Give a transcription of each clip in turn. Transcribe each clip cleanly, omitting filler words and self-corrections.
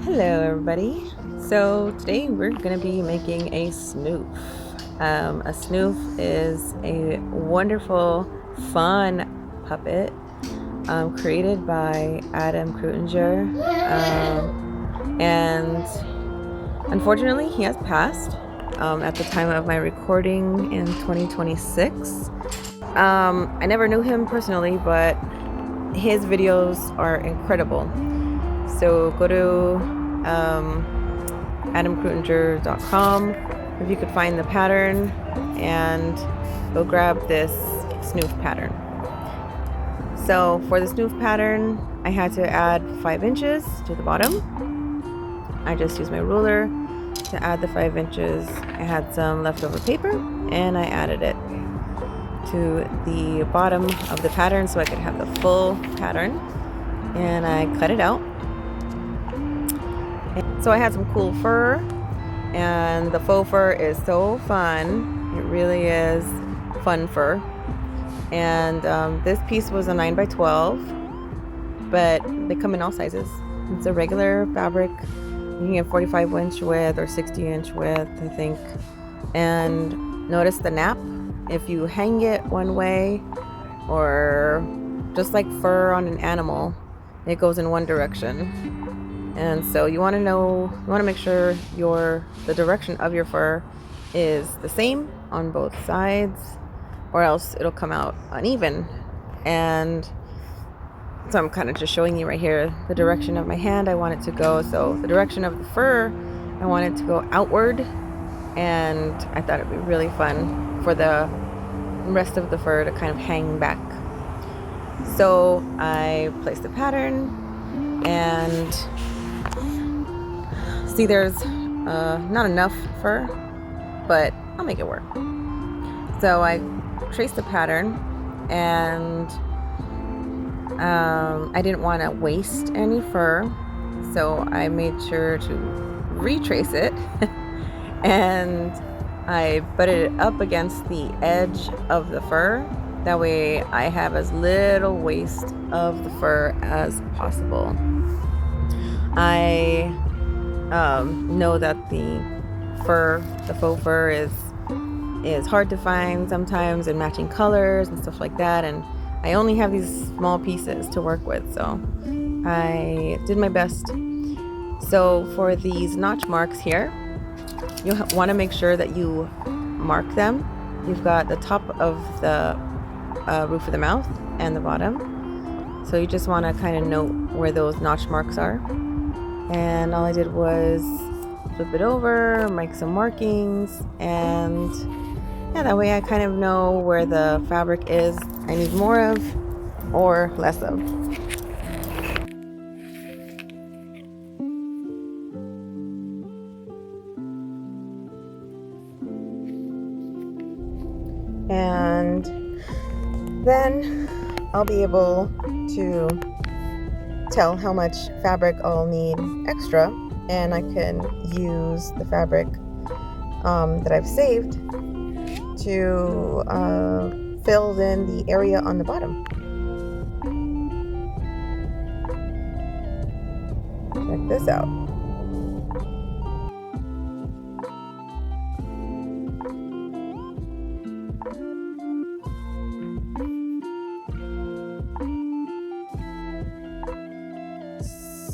Hello everybody. So today we're going to be making a snoof. A snoof is a wonderful, fun puppet created by Adam Krutinger. And unfortunately he has passed at the time of my recording in 2026. I never knew him personally, but his videos are incredible. So go to adamkrutinger.com if you could find the pattern and go grab this snoof pattern. So for the snoof pattern, I had to add 5 inches to the bottom. I just used my ruler to add the 5 inches. I had some leftover paper and I added it to the bottom of the pattern so I could have the full pattern, and I cut it out. So I had some cool fur, and the faux fur is so fun. It really is fun fur. And this piece was a 9x12, but they come in all sizes. It's a regular fabric. You can get 45-inch width or 60-inch width, I think. And notice the nap. If you hang it one way, or just like fur on an animal, it goes in one direction. And so you want to make sure the direction of your fur is the same on both sides, or else it'll come out uneven. And so I'm kind of just showing you right here the direction of my hand I want it to go. So the direction of the fur, I want it to go outward, and I thought it'd be really fun for the rest of the fur to kind of hang back. So I placed the pattern, and see, there's not enough fur, but I'll make it work. So I traced the pattern, and I didn't want to waste any fur, so I made sure to retrace it and I butted it up against the edge of the fur. That way I have as little waste of the fur as possible. I know that the faux fur is hard to find sometimes in matching colors and stuff like that, and I only have these small pieces to work with, so I did my best. So for these notch marks here, you want to make sure that you mark them. You've got the top of the roof of the mouth and the bottom, so you just want to kind of note where those notch marks are. And all I did was flip it over, make some markings, and yeah, that way I kind of know where the fabric is I need more of or less of. And then I'll be able to tell how much fabric I'll need extra, and I can use the fabric that I've saved to fill in the area on the bottom. Check this out.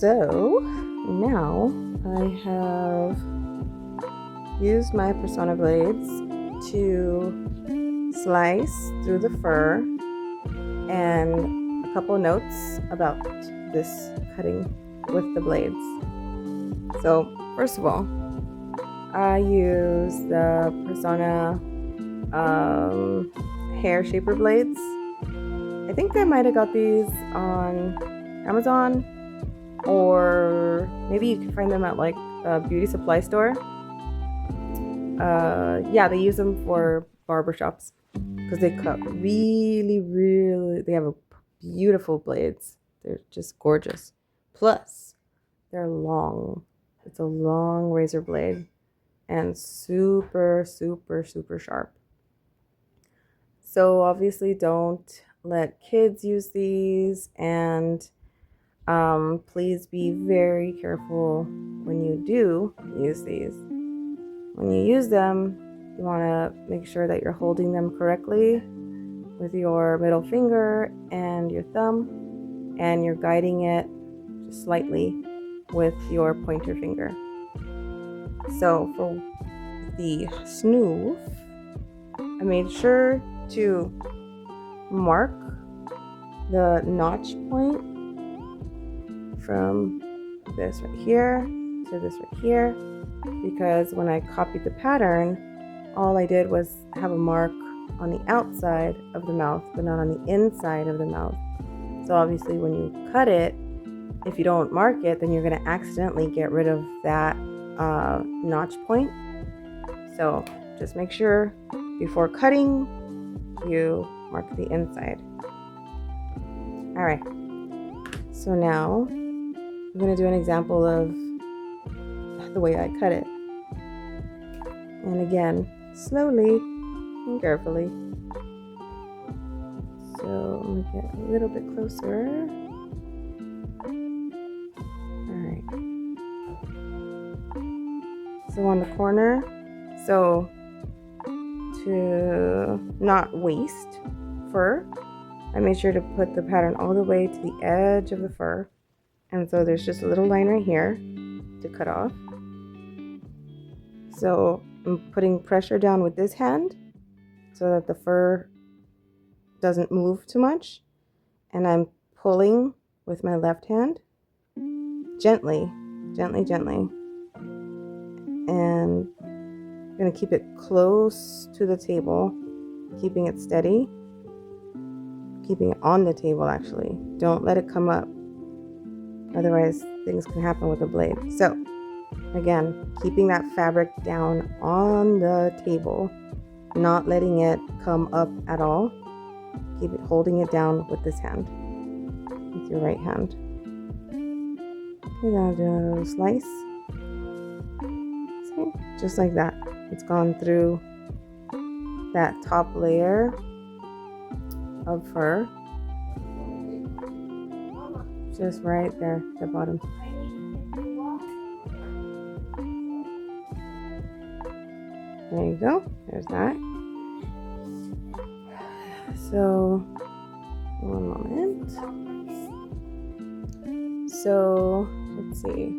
So now I have used my Persona blades to slice through the fur, and a couple notes about this cutting with the blades. So first of all, I use the Persona hair shaper blades. I think I might have got these on Amazon, or maybe you can find them at like a beauty supply store. Yeah, they use them for barbershops because they cut they have beautiful blades. They're just gorgeous. Plus, they're long. It's a long razor blade and super, super, super sharp. So obviously don't let kids use these, and Please be very careful when you do use these. When you use them, you want to make sure that you're holding them correctly with your middle finger and your thumb, and you're guiding it just slightly with your pointer finger. So for the Snoof, I made sure to mark the notch point from this right here to this right here, because when I copied the pattern, all I did was have a mark on the outside of the mouth, but not on the inside of the mouth. So obviously when you cut it, if you don't mark it, then you're going to accidentally get rid of that notch point. So just make sure before cutting, you mark the inside. All right. So now I'm going to do an example of the way I cut it. And again, slowly and carefully. So I'm going to get a little bit closer. Alright. So on the corner, so to not waste fur, I made sure to put the pattern all the way to the edge of the fur. And so there's just a little line right here to cut off. So I'm putting pressure down with this hand so that the fur doesn't move too much. And I'm pulling with my left hand, gently, gently, gently. And I'm going to keep it close to the table, keeping it steady, keeping it on the table actually. Don't let it come up. Otherwise, things can happen with the blade. So, again, keeping that fabric down on the table, not letting it come up at all. Keep it holding it down with this hand, with your right hand. Okay, then I'll do a little slice. See? Just like that. It's gone through that top layer of fur. Just right there, the bottom. There you go. There's that. So, one moment. So, let's see.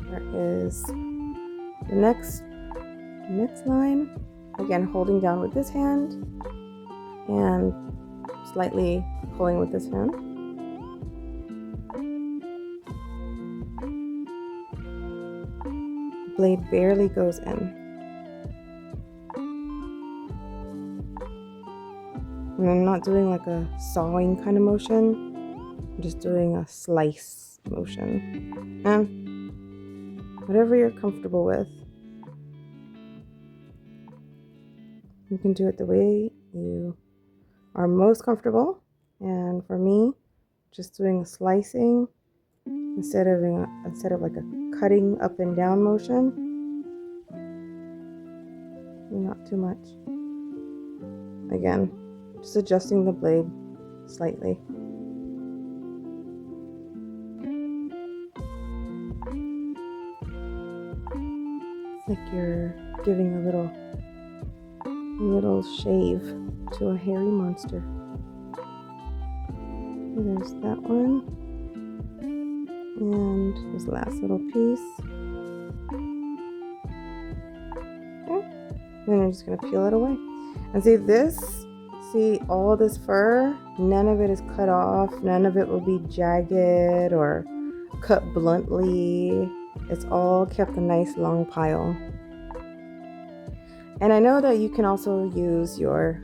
There is the next line. Again, holding down with this hand and slightly pulling with this hand. Blade barely goes in. And I'm not doing like a sawing kind of motion. I'm just doing a slice motion. And whatever you're comfortable with. You can do it the way you are most comfortable. And for me, just doing a slicing instead of like a cutting up and down motion. Not too much. Again, just adjusting the blade slightly. It's like you're giving a little shave to a hairy monster. And there's that one. And this last little piece. Okay. Then I'm just going to peel it away. And see all this fur, none of it is cut off. None of it will be jagged or cut bluntly. It's all kept a nice long pile. And I know that you can also use your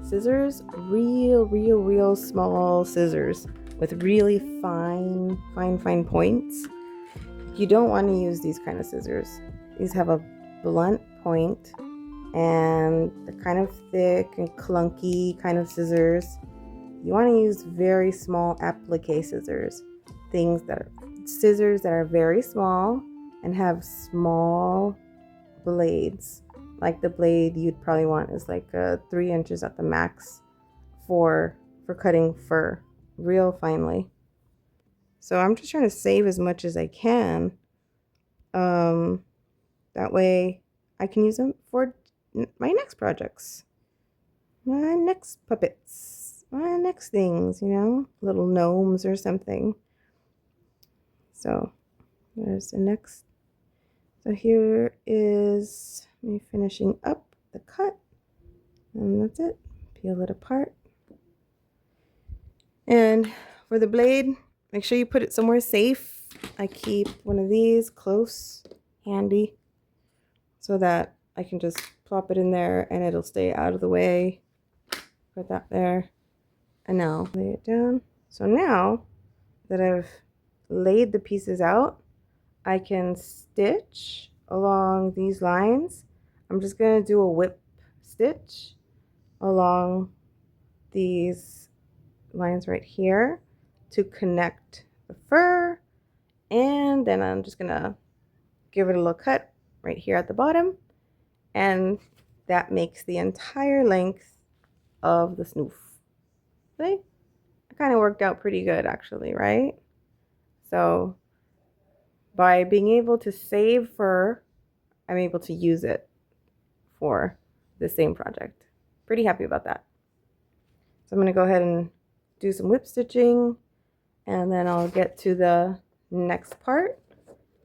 scissors, real small scissors with really fine points. You don't want to use these kind of scissors. These have a blunt point and the kind of thick and clunky kind of scissors. You want to use very small applique scissors. Scissors that are very small and have small blades. Like the blade you'd probably want is like 3 inches at the max for cutting fur real finely. So I'm just trying to save as much as I can. That way I can use them for my next projects, my next puppets, my next things, you know, little gnomes or something. So there's the next. So here is me finishing up the cut, and that's it. Peel it apart. And for the blade, make sure you put it somewhere safe. I keep one of these close, handy, so that I can just plop it in there and it'll stay out of the way. Put that there. And now lay it down. So now that I've laid the pieces out, I can stitch along these lines. I'm just going to do a whip stitch along these lines right here to connect the fur, and then I'm just gonna give it a little cut right here at the bottom, and that makes the entire length of the snoof. See? It kind of worked out pretty good actually, right? So by being able to save fur, I'm able to use it for the same project. Pretty happy about that. So I'm going to go ahead and do some whip stitching, and then I'll get to the next part,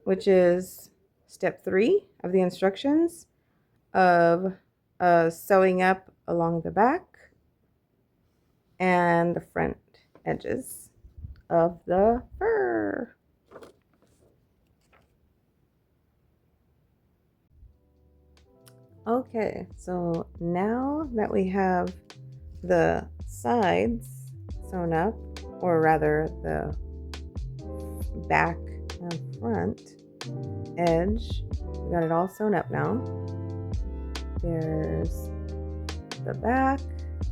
which is step 3 of the instructions of sewing up along the back and the front edges of the fur. Okay, so now that we have the sides sewn up, or rather the back and front edge, we got it all sewn up now. There's the back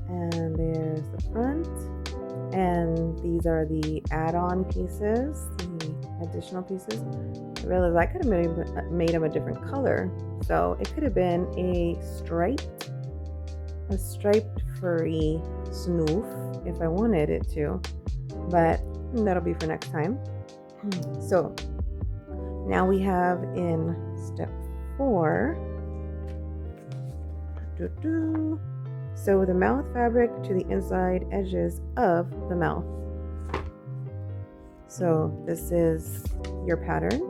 and there's the front, and these are the add-on pieces, the additional pieces. I realized I could have made them a different color, so it could have been a striped furry snoof if I wanted it to, but that'll be for next time. So now we have in step 4, sew the mouth fabric to the inside edges of the mouth. So this is your pattern,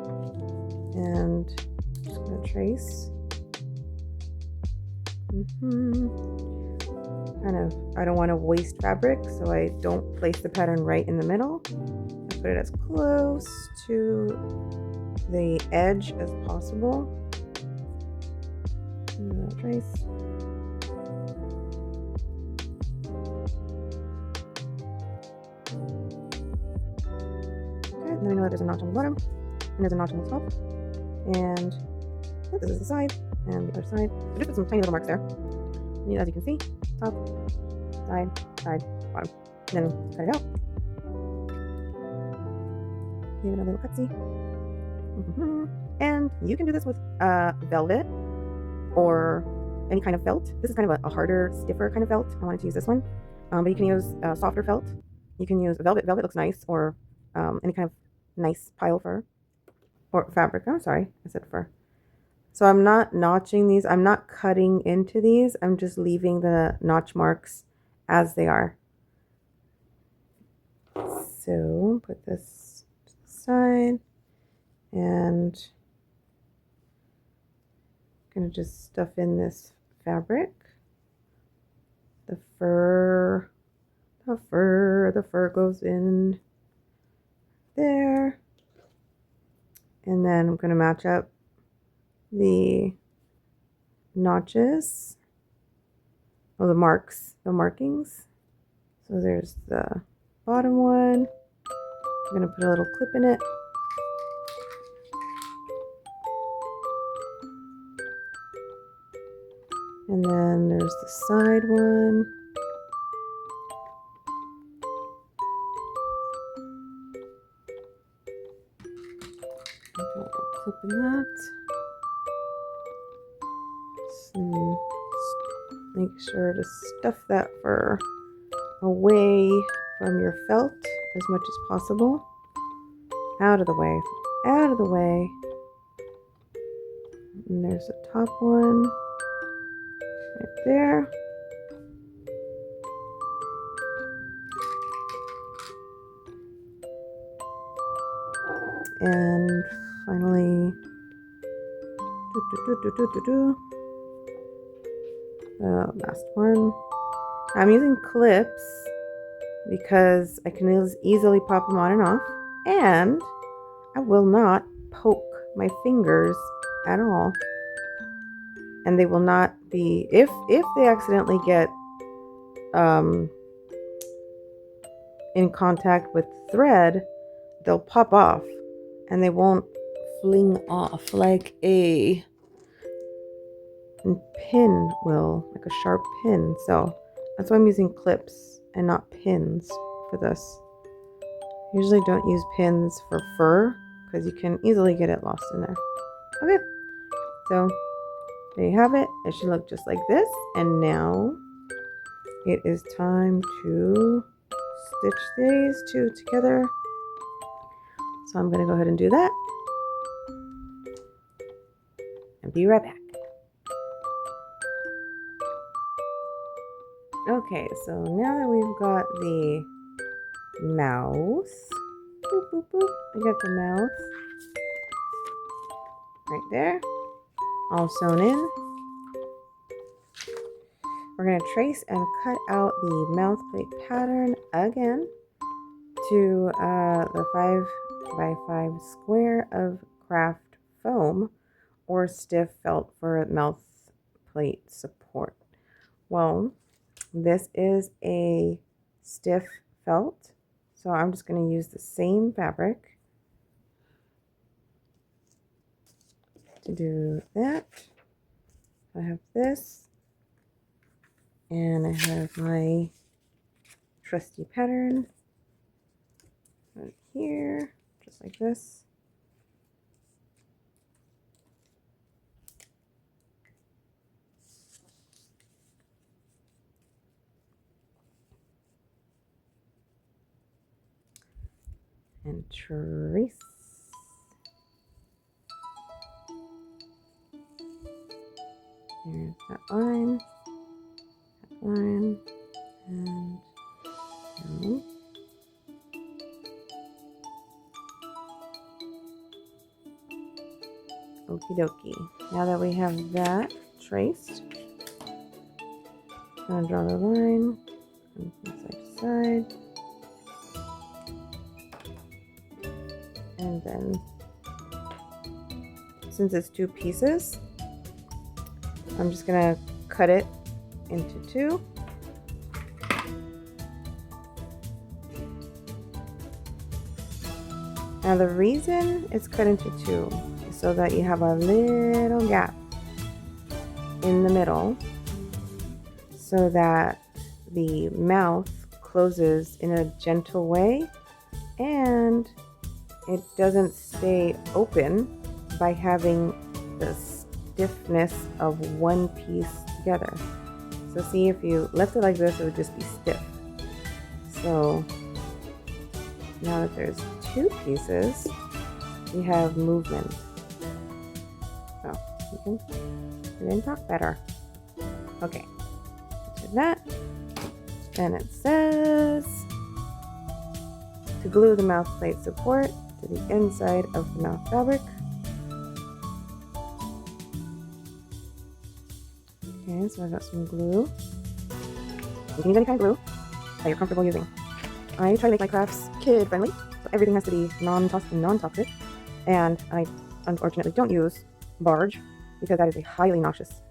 and I'm just going to trace. I don't want to waste fabric, so I don't place the pattern right in the middle. I put it as close to the edge as possible. Trace. Okay, then we know that there's a notch on the bottom, and there's a notch on the top, and this is the side, and the other side. I just put some tiny little marks there. And as you can see, top, side, bottom. And then cut it out. Give it a little cutsy. And you can do this with velvet or any kind of felt. This is kind of a harder, stiffer kind of felt. I wanted to use this one. But you can use softer felt. You can use velvet. Velvet looks nice, or any kind of nice pile fur. Or fabric. I'm sorry, I said fur. So I'm not notching these. I'm not cutting into these. I'm just leaving the notch marks as they are. So put this to the side, and I'm going to just stuff in this fabric. The fur goes in there. And then I'm going to match up the notches, or the markings. So there's the bottom one. I'm going to put a little clip in it. And then there's the side one. Put a little clip in that. Make sure to stuff that fur away from your felt as much as possible. Out of the way. Out of the way. And there's the top one. Right there. And finally, the last one. I'm using clips because I can easily pop them on and off, and I will not poke my fingers at all. And they will not be, if they accidentally get in contact with thread, they'll pop off and they won't fling off like a pin will, like a sharp pin. So that's why I'm using clips and not pins for this. Usually don't use pins for fur because you can easily get it lost in there. Okay, so there you have it. It should look just like this. And now it is time to stitch these two together. So I'm going to go ahead and do that. And be right back. Okay, so now that we've got the mouth, boop, boop, boop. We got the mouth right there, all sewn in. We're going to trace and cut out the mouth plate pattern again to the 5x5 square of craft foam or stiff felt for mouth plate support. Well, this is a stiff felt, so I'm just going to use the same fabric to do that. I have this, and I have my trusty pattern right here, just like this. And trace. There's that line, and down. Okie dokie. Now that we have that traced, I'm going to draw the line from side to side. And then, since it's two pieces, I'm just going to cut it into two. Now the reason it's cut into two is so that you have a little gap in the middle so that the mouth closes in a gentle way and it doesn't stay open by having the stiffness of one piece together. So see, if you left it like this, it would just be stiff. So now that there's two pieces, we have movement. Oh, you can talk better. Okay, do that. Then it says to glue the mouth plate support to the inside of the mouth fabric. Okay, so I got some glue. You can use any kind of glue that you're comfortable using. I try to make my crafts kid friendly, so everything has to be non-toxic, and I unfortunately don't use barge because that is a highly noxious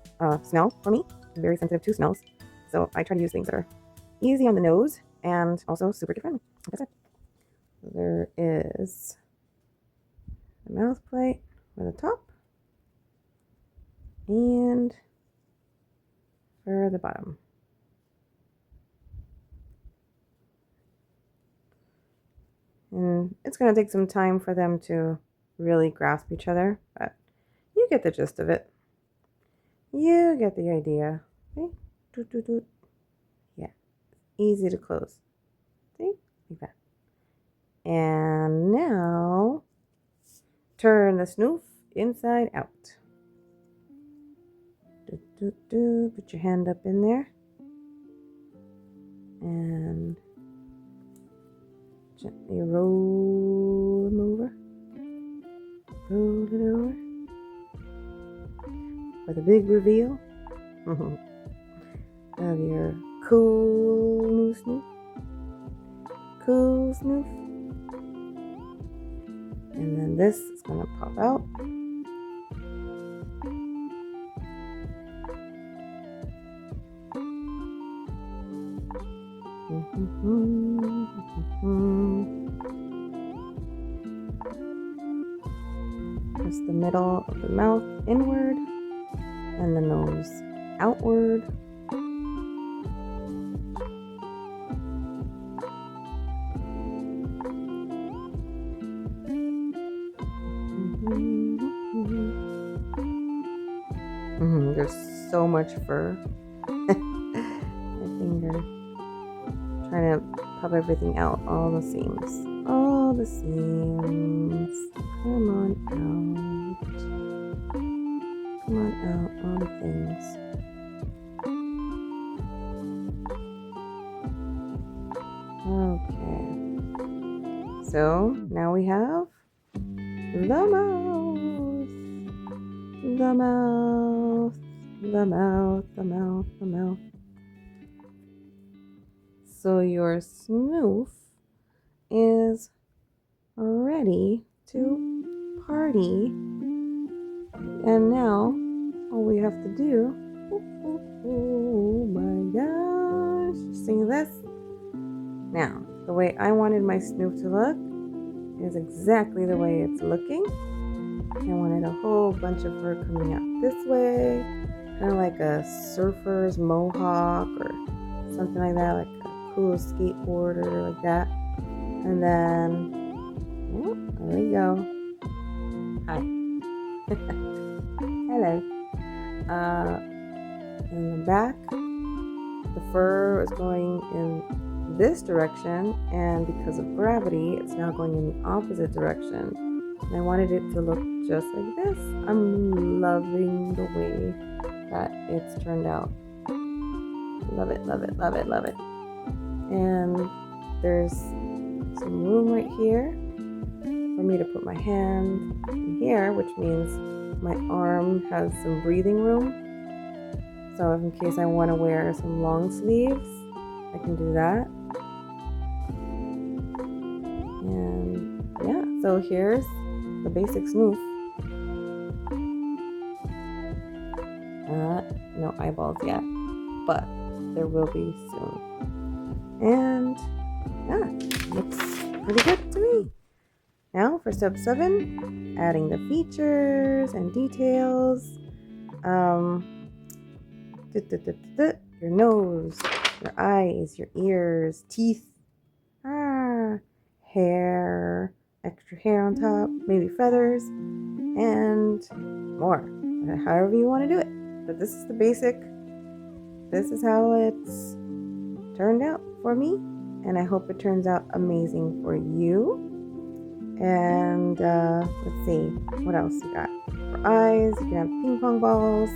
smell for me. I'm very sensitive to smells, so I try to use things that are easy on the nose and also super kid friendly, like I said. There is the mouth plate for the top and for the bottom. And it's going to take some time for them to really grasp each other, but you get the gist of it. You get the idea. Okay? Doot, doot, doot. Yeah, easy to close. See? Like that. And now turn the Snoof inside out. Put your hand up in there. And gently roll them over. Roll it over. For the big reveal of your cool new Snoof. Cool Snoof. And then this is going to pop out. Press the middle of the mouth inward and the nose outward. There's so much fur. My finger. Trying to pop everything out. All the seams. All the seams. Come on out. Come on out. All the things. Okay. So now we have the mouth. The mouth. The mouth. The mouth. The mouth. So your Snoof is ready to party. And now all we have to do, oh my gosh, sing this. Now, the way I wanted my Snoof to look is exactly the way it's looking. I wanted a whole bunch of fur coming out this way, kind of like a surfer's mohawk or something like that, like a cool skateboarder like that. And then, oh, there we go. Hi. Hello. In the back, the fur is going in this direction, and because of gravity, it's now going in the opposite direction. And I wanted it to look just like this. I'm loving the way that it's turned out. Love it, love it, love it, love it. And there's some room right here for me to put my hand in here, which means my arm has some breathing room. So in case I want to wear some long sleeves, I can do that. And yeah, so here's the basic Snoof. No eyeballs yet, but there will be soon. And yeah, looks pretty good to me. Now for step 7, adding the features and details. Your nose, your eyes, your ears, teeth, hair, extra hair on top, maybe feathers, and more. However you want to do it. But this is the basic. This is how it's turned out for me, and I hope it turns out amazing for you. And let's see, what else you got? For eyes, you can have ping pong balls.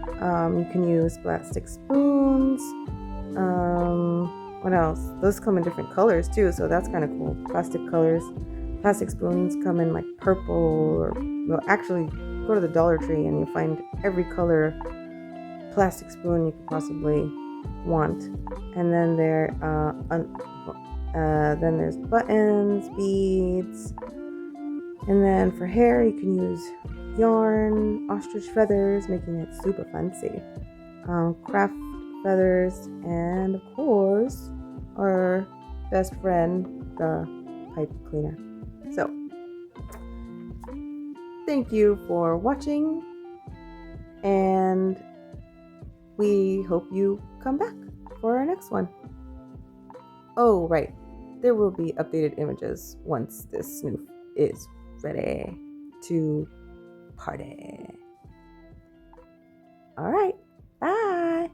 You can use plastic spoons. What else? Those come in different colors too, so that's kind of cool. Plastic colors. Plastic spoons come in like purple, or well, actually go to the Dollar Tree and you find every color plastic spoon you could possibly want. And then then there's buttons, beads, and then for hair you can use yarn, ostrich feathers, making it super fancy, craft feathers, and of course our best friend, the pipe cleaner. So thank you for watching, and we hope you come back for our next one. Oh, right. There will be updated images once this Snoof is ready to party. All right. Bye.